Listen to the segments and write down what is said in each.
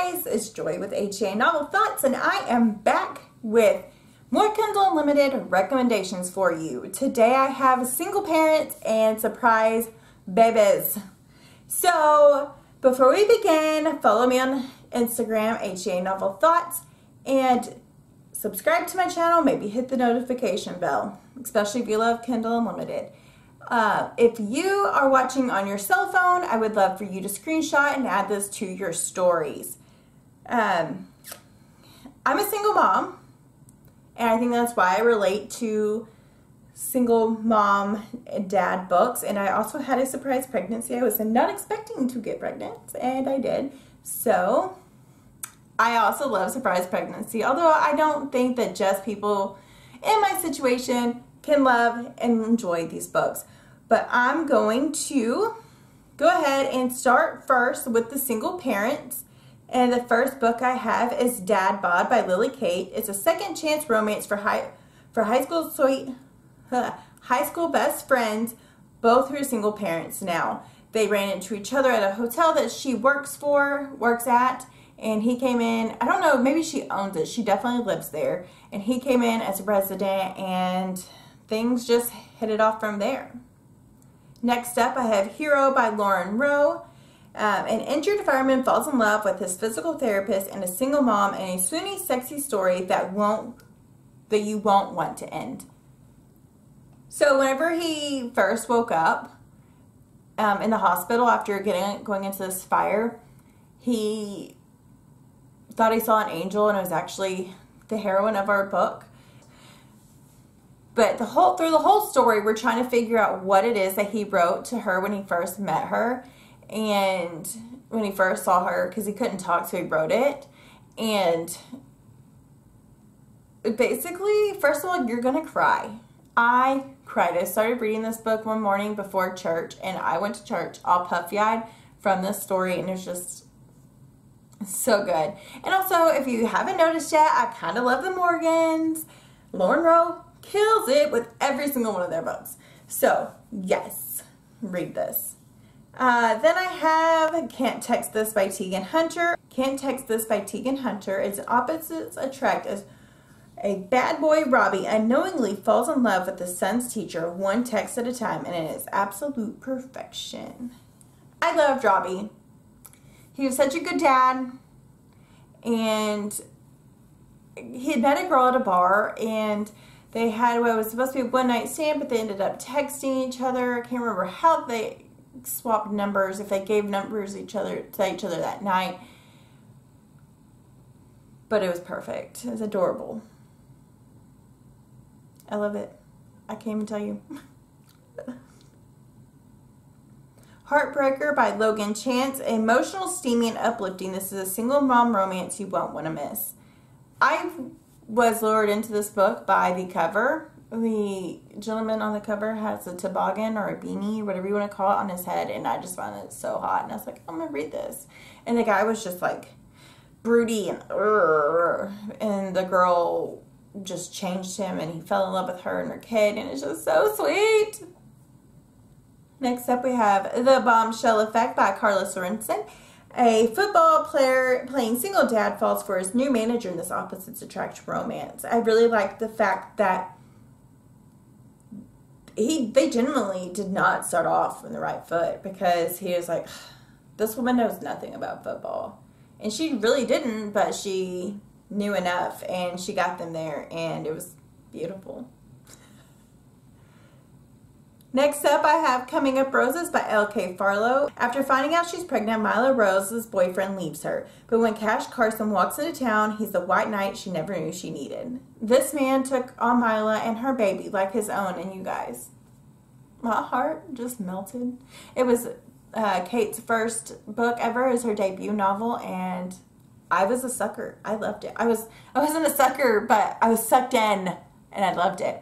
guys, it's Joy with HA Novel Thoughts, and I am back with more Kindle Unlimited recommendations for you. Today I have single parents and surprise babies. So before we begin, follow me on Instagram, HA Novel Thoughts, and subscribe to my channel. Maybe hit the notification bell, especially if you love Kindle Unlimited. If you are watching on your cell phone, I would love for you to screenshot and add this to your stories. I'm a single mom, and I think that's why I relate to single mom and dad books. And I also had a surprise pregnancy. I was not expecting to get pregnant, and I did. So I also love surprise pregnancy, although I don't think that just people in my situation can love and enjoy these books. But I'm going to go ahead and start first with the single parents. And the first book I have is Dad Bod by Lily Kate. It's a second chance romance for high school best friends, both who are single parents now. They ran into each other at a hotel that she works at, and he came in. I don't know, maybe she owns it. She definitely lives there. And he came in as a resident, and things just hit it off from there. Next up, I have Hero by Lauren Rowe. An injured fireman falls in love with his physical therapist and a single mom in a swoony, sexy story that you won't want to end. So whenever he first woke up in the hospital after going into this fire, he thought he saw an angel, and it was actually the heroine of our book. But through the whole story, we're trying to figure out what it is that he wrote to her when he first met her, and when he first saw her, because he couldn't talk, so he wrote it. And basically, first of all, you're gonna cry. I cried. I started reading this book one morning before church, and I went to church all puffy-eyed from this story, and it was just so good. And also, if you haven't noticed yet, I kind of love the Morgans. Lauren Rowe kills it with every single one of their books. So, yes, read this. Then I have Can't Text This by Tegan Hunter. Can't Text This by Tegan Hunter is opposites attract as a bad boy, Robbie, unknowingly falls in love with his son's teacher one text at a time, and it is absolute perfection. I loved Robbie. He was such a good dad, and he had met a girl at a bar, and they had what was supposed to be a one-night stand, but they ended up texting each other. I can't remember how they swapped numbers, if they gave numbers to each other that night. But it was perfect. It was adorable. I love it. I can't even tell you. Heartbreaker by Logan Chance. Emotional, steamy, and uplifting. This is a single mom romance you won't want to miss. I was lured into this book by the cover. The gentleman on the cover has a toboggan or a beanie, whatever you want to call it, on his head, and I just found it so hot, and I was like, I'm going to read this. And the guy was just like broody and the girl just changed him, and he fell in love with her and her kid, and it's just so sweet. Next up, we have The Bombshell Effect by Carla Sorensen. A football player playing single dad falls for his new manager in this opposites attract romance. I really like the fact that they genuinely did not start off on the right foot, because he was like, this woman knows nothing about football. And she really didn't, but she knew enough, and she got them there, and it was beautiful. Next up, I have Coming Up Roses by L.K. Farlow. After finding out she's pregnant, Mila Rose's boyfriend leaves her. But when Cash Carson walks into town, he's the white knight she never knew she needed. This man took on Mila and her baby like his own, and you guys, my heart just melted. It was Kate's first book ever. It was her debut novel, and I was a sucker. I loved it. I wasn't a sucker, but I was sucked in, and I loved it.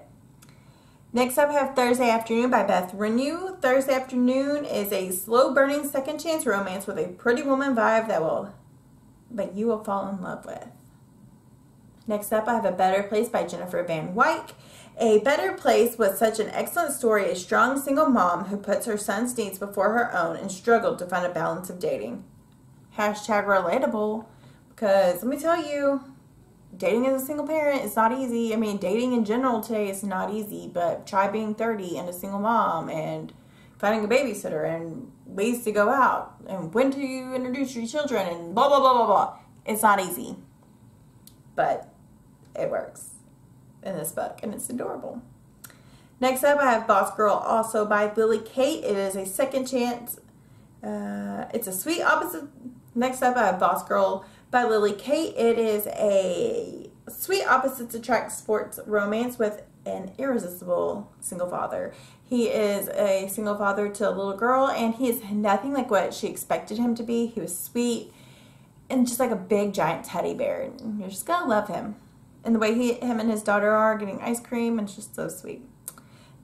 Next up, I have Thursday Afternoon by Beth Renew. Thursday Afternoon is a slow-burning second chance romance with a pretty woman vibe but you will fall in love with. Next up, I have A Better Place by Jennifer Van Wyck. A Better Place was such an excellent story, a strong single mom who puts her son's needs before her own and struggled to find a balance of dating. Hashtag relatable. Because let me tell you, dating as a single parent is not easy. I mean, dating in general today is not easy, but try being 30 and a single mom and finding a babysitter and ways to go out and when to introduce your children and blah, blah, blah, blah, blah. It's not easy, but it works in this book, and it's adorable. Next up, I have Boss Girl, also by Lily Kate. It is a second chance. It's a sweet opposite. Next up, I have Boss Girl by Lily Kate. It is a sweet opposites attract sports romance with an irresistible single father. He is a single father to a little girl, and he is nothing like what she expected him to be. He was sweet and just like a big giant teddy bear. And you're just gonna love him. And the way him and his daughter are getting ice cream, and it's just so sweet.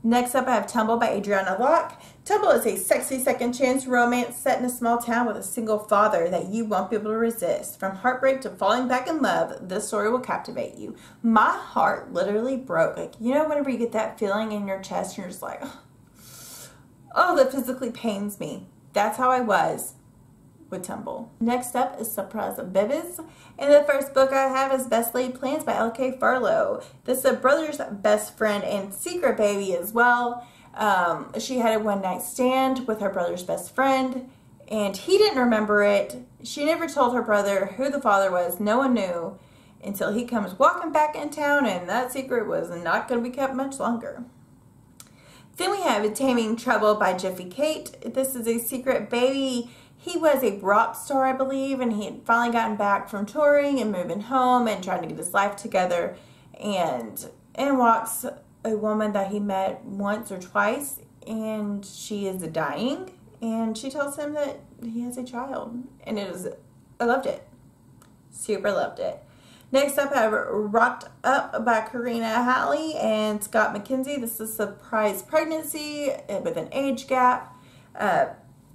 Next up, I have Tumble by Adriana Locke. Tumble is a sexy second chance romance set in a small town with a single father that you won't be able to resist. From heartbreak to falling back in love, this story will captivate you. My heart literally broke. Like, you know, whenever you get that feeling in your chest, and you're just like, oh, that physically pains me. That's how I was with Tumble. Next up is Surprise Babies. And the first book I have is Best Laid Plans by L.K. Farlow. This is a brother's best friend and secret baby as well. She had a one-night stand with her brother's best friend, and he didn't remember it. She never told her brother who the father was. No one knew until he comes walking back in town, and that secret was not going to be kept much longer. Then we have Taming Trouble by Jiffy Kate. This is a secret baby. He was a rock star, I believe, and he had finally gotten back from touring and moving home and trying to get his life together. And in walks a woman that he met once or twice, and she is dying, and she tells him that he has a child. And I loved it. Super loved it. Next up, I have Rocked Up by Karina Halley and Scott McKenzie. This is Surprise Pregnancy with an age gap.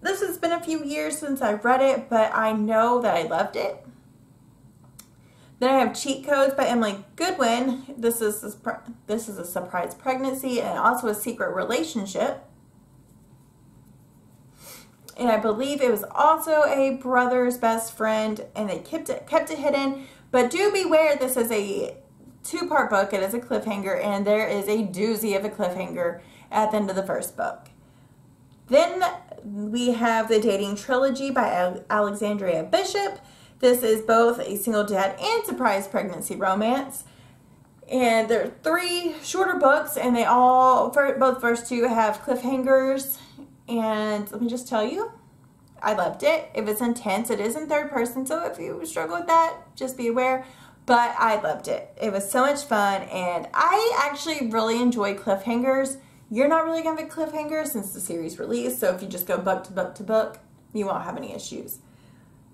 This has been a few years since I've read it, but I know that I loved it. Then I have Cheat Codes by Emily Goodwin. This is a surprise pregnancy and also a secret relationship. And I believe it was also a brother's best friend, and they kept it hidden. But do beware, this is a two-part book. It is a cliffhanger, and there is a doozy of a cliffhanger at the end of the first book. Then we have The Dating Trilogy by Alexandria Bishop. This is both a single dad and surprise pregnancy romance. And there are 3 shorter books, and they both first 2 have cliffhangers. And let me just tell you, I loved it. It was intense. It is in third person, so if you struggle with that, just be aware. But I loved it. It was so much fun, and I actually really enjoy cliffhangers. You're not really going to have a cliffhanger since the series released, so if you just go book to book to book, you won't have any issues.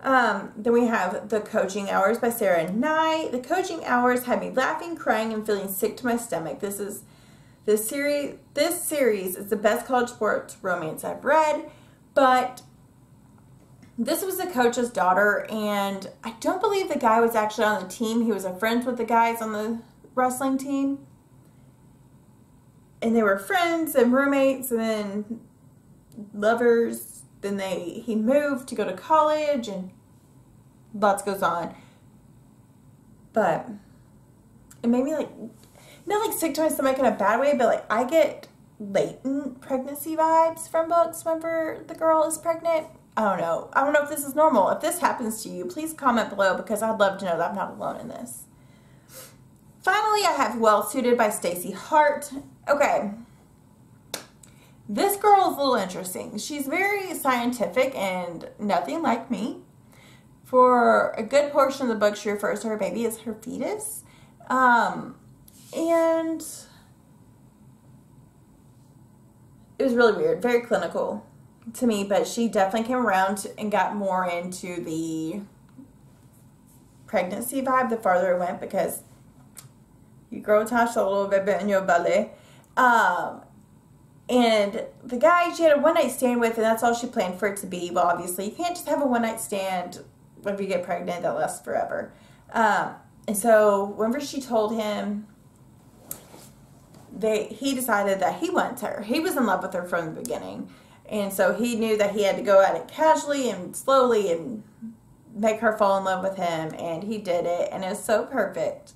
Then we have The Coaching Hours by Sarah Nye. The Coaching Hours had me laughing, crying, and feeling sick to my stomach. This series is the best college sports romance I've read, but this was the coach's daughter, and I don't believe the guy was actually on the team. He was friends with the guys on the wrestling team. And they were friends and roommates and then lovers. Then he moved to go to college, and lots goes on. But it made me not like sick to my stomach in a bad way, but like I get latent pregnancy vibes from books whenever the girl is pregnant. I don't know. I don't know if this is normal. If this happens to you, please comment below, because I'd love to know that I'm not alone in this. Finally, I have Well Suited by Stacey Hart. Okay. This girl is a little interesting. She's very scientific and nothing like me. For a good portion of the book, she refers to her baby as her fetus. And it was really weird. Very clinical to me, but she definitely came around and got more into the pregnancy vibe the farther it went, because you grow attached a little bit in your belly. And the guy she had a one-night stand with, and that's all she planned for it to be. Well, obviously, you can't just have a one-night stand when you get pregnant. That lasts forever. And so whenever she told him, he decided that he wanted her. He was in love with her from the beginning. And so he knew that he had to go at it casually and slowly and make her fall in love with him, and he did it, and it was so perfect.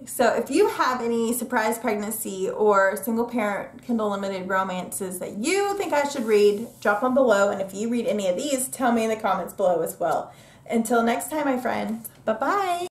So if you have any surprise pregnancy or single parent Kindle Unlimited romances that you think I should read, drop them below. And if you read any of these, tell me in the comments below as well. Until next time, my friends, bye-bye.